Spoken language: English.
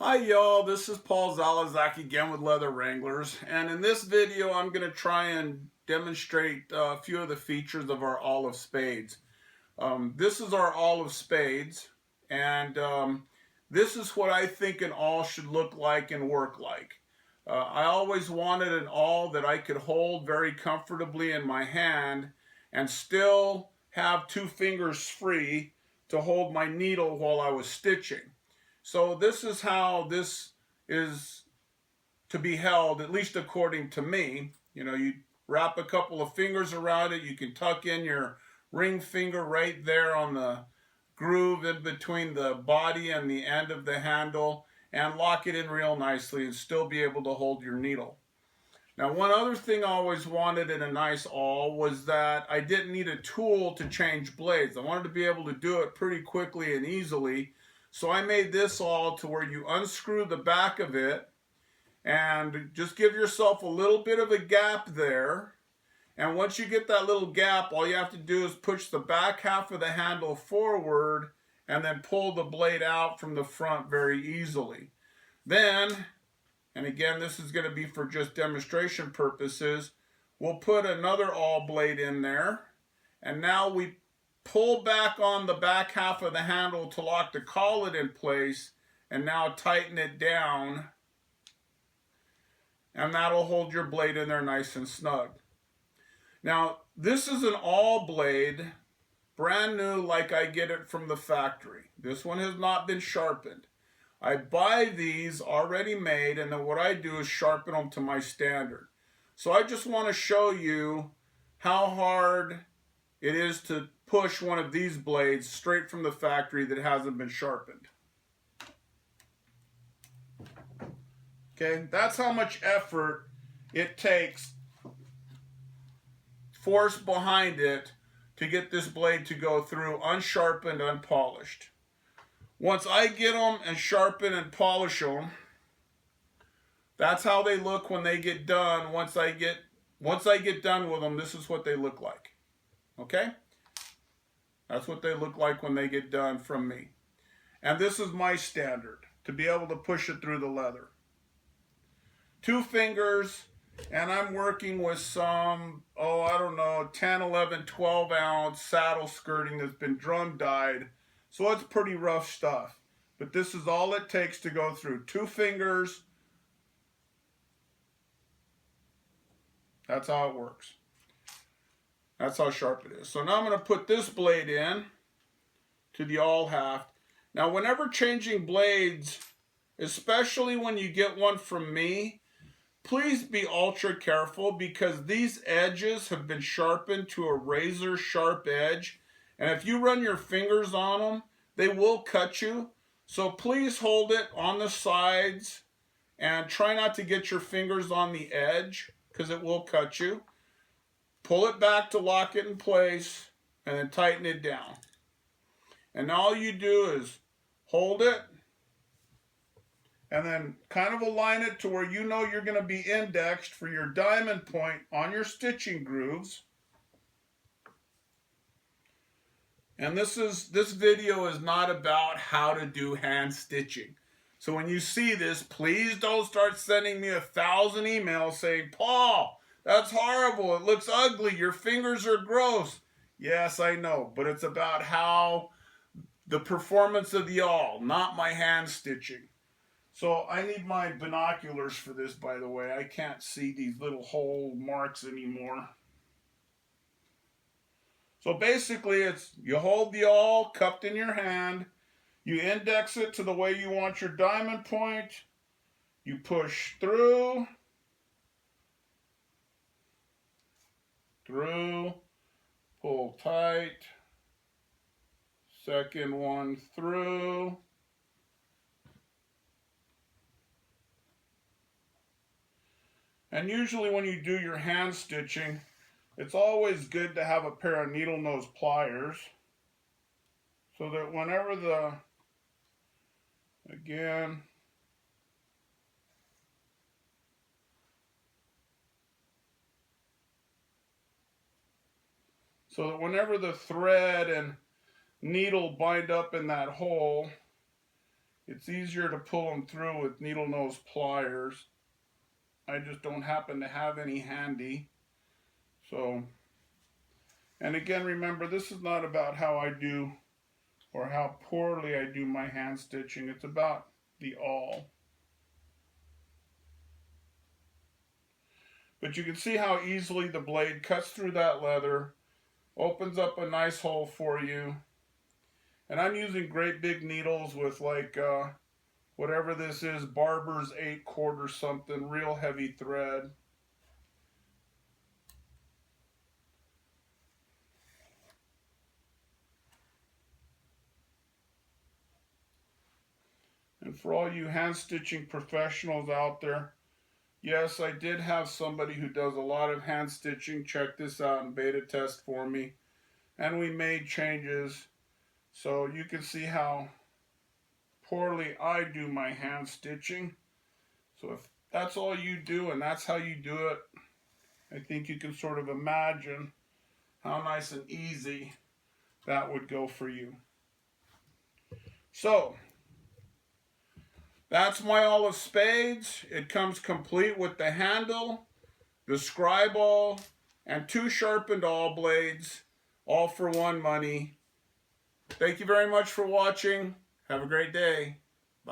Hi y'all, this is Paul Zalazak again with Leather Wranglers, and in this video I'm going to try and demonstrate a few of the features of our Awl of Spades. This is our Awl of Spades, and this is what I think an awl should look like and work like. I always wanted an awl that I could hold very comfortably in my hand and still have two fingers free to hold my needle while I was stitching. So this is how this is to be held, at least according to me. You know, you wrap a couple of fingers around it. You can tuck in your ring finger right there on the groove in between the body and the end of the handle and lock it in real nicely and still be able to hold your needle. Now, one other thing I always wanted in a nice awl was that I didn't need a tool to change blades. I wanted to be able to do it pretty quickly and easily. So I made this awl to where you unscrew the back of it and just give yourself a little bit of a gap there. And once you get that little gap, all you have to do is push the back half of the handle forward and then pull the blade out from the front very easily. Then, and again, this is going to be for just demonstration purposes, we'll put another awl blade in there. And now we pull back on the back half of the handle to lock the collet in place, and now tighten it down, and that'll hold your blade in there nice and snug. Now, this is an awl blade, brand new, like I get it from the factory. This one has not been sharpened. I buy these already made, and then what I do is sharpen them to my standard. So I just want to show you how hard it is to push one of these blades straight from the factory that hasn't been sharpened. Okay, that's how much effort it takes, force behind it, to get this blade to go through unsharpened, unpolished. Once I get them and sharpen and polish them, that's how they look when they get done. Once I get done with them, this is what they look like. Okay? That's what they look like when they get done from me. And this is my standard, to be able to push it through the leather. 2 fingers, and I'm working with some, I don't know, 10, 11, 12 ounce saddle skirting that's been drum dyed. So it's pretty rough stuff. But this is all it takes to go through. 2 fingers. That's how it works. That's how sharp it is. So now I'm going to put this blade in to the awl haft. Now, whenever changing blades, especially when you get one from me, please be ultra careful, because these edges have been sharpened to a razor sharp edge. And if you run your fingers on them, they will cut you. So please hold it on the sides and try not to get your fingers on the edge, because it will cut you. Pull it back to lock it in place, and then tighten it down. And all you do is hold it, and then kind of align it to where you know you're going to be indexed for your diamond point on your stitching grooves. And this video is not about how to do hand stitching. So when you see this, please don't start sending me 1,000 emails saying, "Paul, that's horrible. It looks ugly. Your fingers are gross." Yes, I know, but it's about how the performance of the awl, not my hand stitching. So I need my binoculars for this, by the way. I can't see these little hole marks anymore. So basically, it's you hold the awl cupped in your hand, you index it to the way you want your diamond point, you push through, pull tight, second one through, and usually when you do your hand stitching, it's always good to have a pair of needle nose pliers, so that whenever whenever the thread and needle bind up in that hole, It's easier to pull them through with needle nose pliers. I just don't happen to have any handy. So, and again, remember, this is not about how I do or how poorly I do my hand stitching. It's about the awl. But you can see how easily the blade cuts through that leather, opens up a nice hole for you. And I'm using great big needles with like whatever this is, Barber's 8/4 something, real heavy thread. And for all you hand stitching professionals out there, yes, I did have somebody who does a lot of hand stitching check this out and beta test for me. And we made changes. So you can see how poorly I do my hand stitching. So if that's all you do and that's how you do it, I think you can sort of imagine how nice and easy that would go for you. So that's my Awl of Spades. It comes complete with the handle, the scribe awl, and 2 sharpened awl blades, all for one money. Thank you very much for watching. Have a great day.